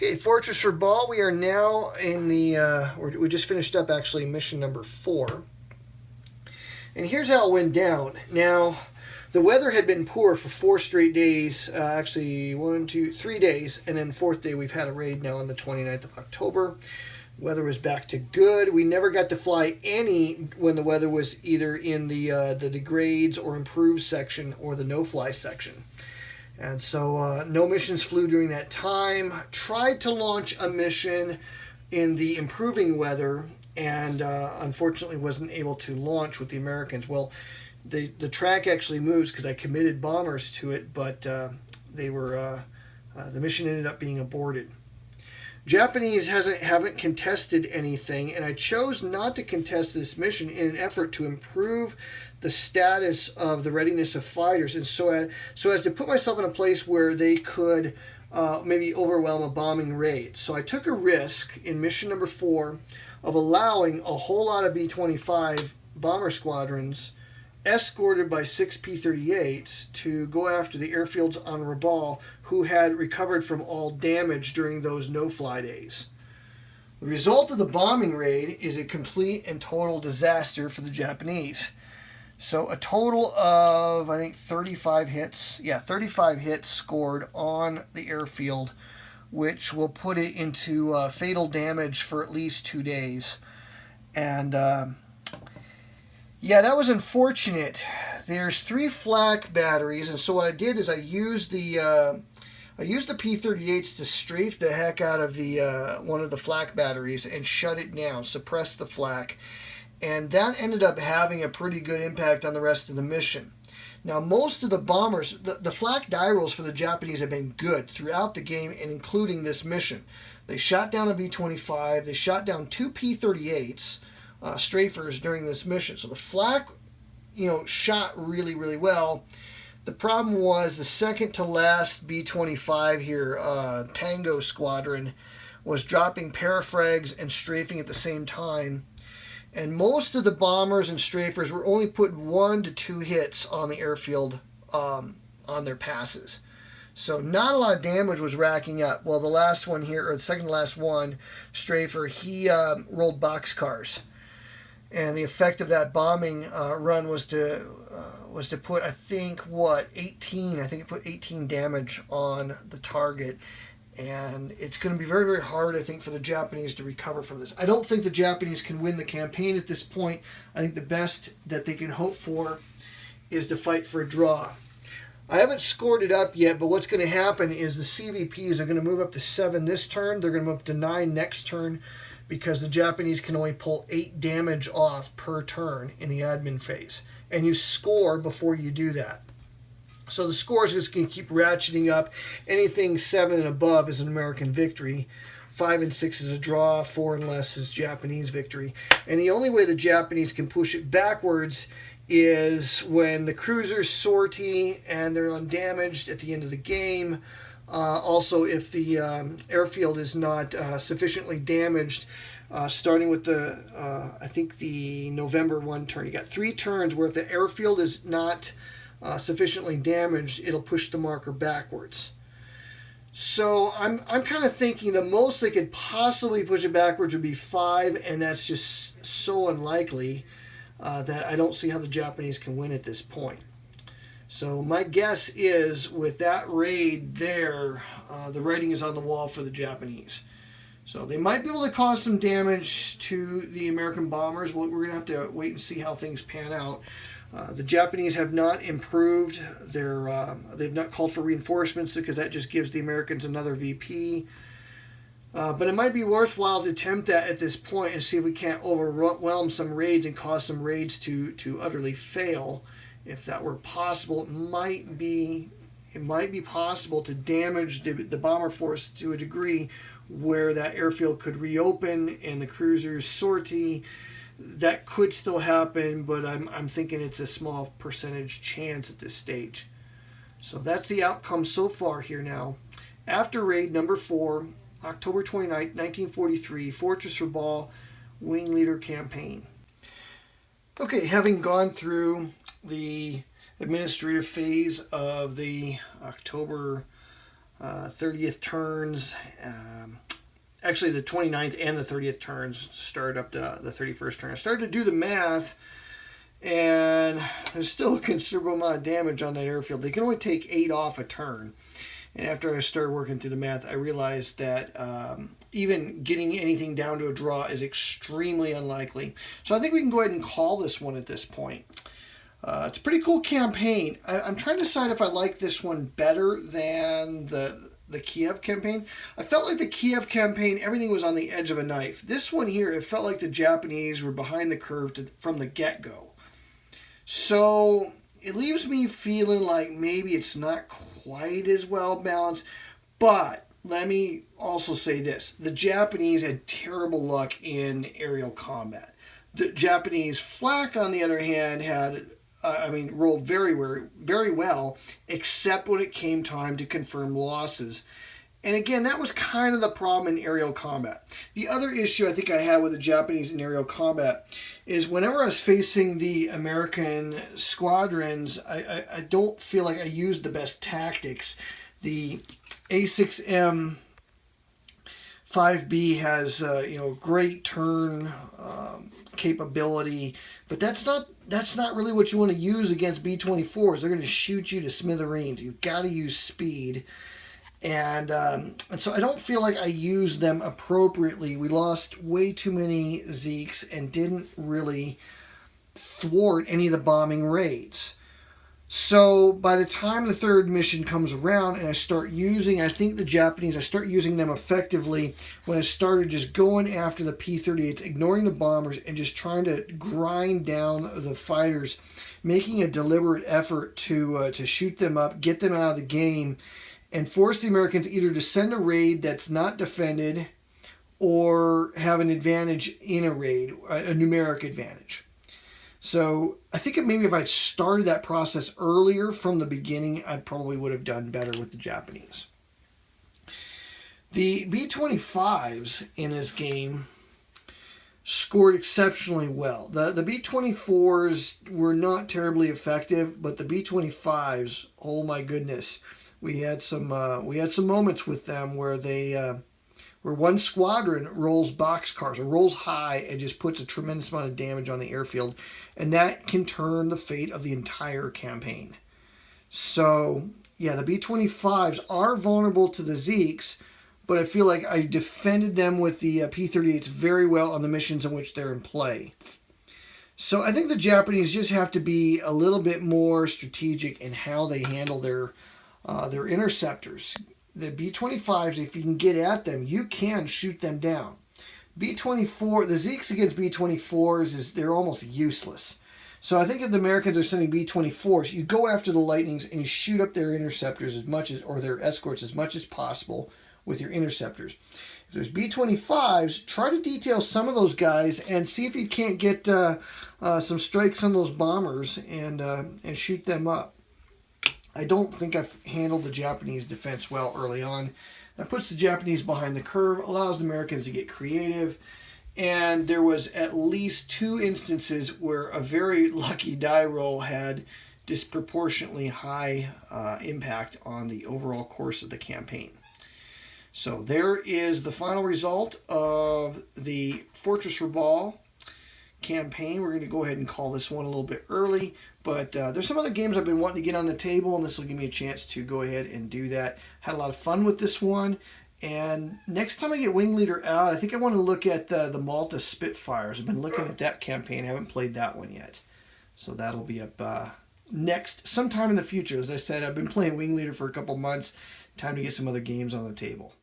Okay, Fortress Rabaul. We are now in the. We just finished up actually mission number 4, and here's how it went down. Now, the weather had been poor for 4 straight days. Actually, 3 days, and then 4th day we've had a raid now on the 29th of October. Weather was back to good. We never got to fly any when the weather was either in the degrades or improved section or the no-fly section. And so no missions flew during that time. Tried to launch a mission in the improving weather and unfortunately wasn't able to launch with the Americans. Well, the track actually moves because I committed bombers to it, but the mission ended up being aborted. Japanese haven't contested anything, and I chose not to contest this mission in an effort to improve the status of the readiness of fighters, and so as to put myself in a place where they could maybe overwhelm a bombing raid. So I took a risk in mission number 4 of allowing a whole lot of B-25 bomber squadrons escorted by 6 P-38s to go after the airfields on Rabaul who had recovered from all damage during those no-fly days. The result of the bombing raid is a complete and total disaster for the Japanese. So a total of, I think, 35 hits. Yeah, 35 hits scored on the airfield, which will put it into fatal damage for at least 2 days. And yeah, that was unfortunate. There's 3 flak batteries, and so what I did is I used the P-38s to strafe the heck out of the one of the flak batteries and shut it down, suppress the flak, and that ended up having a pretty good impact on the rest of the mission. Now, most of the bombers, the flak die rolls for the Japanese have been good throughout the game and including this mission. They shot down a B-25, they shot down 2 P-38s, strafers during this mission. So the flak, shot really, really well. The problem was the second to last B-25 here, Tango Squadron, was dropping parafrags and strafing at the same time. And most of the bombers and strafers were only putting 1 to 2 hits on the airfield on their passes. So not a lot of damage was racking up. Well, the last one here, or the second to last one, strafer, he rolled boxcars. And the effect of that bombing run was to put, I think, 18? I think it put 18 damage on the target. And it's going to be very, very hard, I think, for the Japanese to recover from this. I don't think the Japanese can win the campaign at this point. I think the best that they can hope for is to fight for a draw. I haven't scored it up yet, but what's going to happen is the CVPs are going to move up to 7 this turn. They're going to move up to 9 next turn because the Japanese can only pull 8 damage off per turn in the admin phase. And you score before you do that. So the score is just going to keep ratcheting up. Anything 7 and above is an American victory. 5 and 6 is a draw. 4 and less is Japanese victory. And the only way the Japanese can push it backwards is when the cruisers sortie and they're undamaged at the end of the game. Also, if the airfield is not sufficiently damaged, starting with I think the November 1 turn. You got 3 turns where if the airfield is not sufficiently damaged, it'll push the marker backwards. So I'm kind of thinking the most they could possibly push it backwards would be 5, and that's just so unlikely that I don't see how the Japanese can win at this point. So my guess is with that raid there, the writing is on the wall for the Japanese. So they might be able to cause some damage to the American bombers. We're going to have to wait and see how things pan out. The Japanese have not improved. They've not called for reinforcements because that just gives the Americans another VP. But it might be worthwhile to attempt that at this point and see if we can't overwhelm some raids and cause some raids to utterly fail. If that were possible, it might be possible to damage the bomber force to a degree where that airfield could reopen and the cruisers sortie. That could still happen, but I'm thinking it's a small percentage chance at this stage. So that's the outcome so far here now. After raid number 4, October 29th, 1943, Fortress Rabaul, Wing Leader Campaign. Okay, having gone through the administrative phase of the October 30th turns. Actually, the 29th and the 30th turns start up to the 31st turn. I started to do the math, and there's still a considerable amount of damage on that airfield. They can only take 8 off a turn. And after I started working through the math, I realized that even getting anything down to a draw is extremely unlikely. So I think we can go ahead and call this one at this point. It's a pretty cool campaign. I'm trying to decide if I like this one better than the Kiev campaign. I felt like the Kiev campaign, everything was on the edge of a knife. This one here, it felt like the Japanese were behind the curve from the get-go. So it leaves me feeling like maybe it's not quite as well balanced. But let me also say this. The Japanese had terrible luck in aerial combat. The Japanese flak, on the other hand, had rolled very well, except when it came time to confirm losses. And again, that was kind of the problem in aerial combat. The other issue I think I had with the Japanese in aerial combat is whenever I was facing the American squadrons, I don't feel like I used the best tactics. The A6M 5B has great turn capability, but that's not really what you want to use against B-24s. They're going to shoot you to smithereens. You've got to use speed, and so I don't feel like I used them appropriately. We lost way too many Zeeks and didn't really thwart any of the bombing raids. So by the time the third mission comes around and I start using, I think the Japanese, I start using them effectively when I started just going after the P-38s, ignoring the bombers, and just trying to grind down the fighters, making a deliberate effort to shoot them up, get them out of the game, and force the Americans either to send a raid that's not defended or have an advantage in a raid, a numeric advantage. So I think maybe if I'd started that process earlier from the beginning, I probably would have done better with the Japanese. The B-25s in this game scored exceptionally well. The B-24s were not terribly effective, but the B-25s, oh my goodness, we had some moments with them where where one squadron rolls boxcars or rolls high and just puts a tremendous amount of damage on the airfield, and that can turn the fate of the entire campaign. So, yeah, the B-25s are vulnerable to the Zeeks, but I feel like I defended them with the P-38s very well on the missions in which they're in play. So I think the Japanese just have to be a little bit more strategic in how they handle their interceptors. The B-25s, if you can get at them, you can shoot them down. B-24, the Zeeks against B-24s, they're almost useless. So I think if the Americans are sending B-24s, you go after the Lightnings and you shoot up their interceptors or their escorts as much as possible with your interceptors. If there's B-25s, try to detail some of those guys and see if you can't get some strikes on those bombers and shoot them up. I don't think I've handled the Japanese defense well early on. That puts the Japanese behind the curve, allows the Americans to get creative, and there was at least 2 instances where a very lucky die roll had disproportionately high impact on the overall course of the campaign. So there is the final result of the Fortress Rabaul campaign. We're going to go ahead and call this one a little bit early, but there's some other games I've been wanting to get on the table, and this will give me a chance to go ahead and do that. Had a lot of fun with this one, and next time I get Wing Leader out, I think I want to look at the Malta Spitfires. I've been looking at that campaign. I haven't played that one yet, so that'll be up next sometime in the future. As I said, I've been playing Wing Leader for a couple months. Time to get some other games on the table.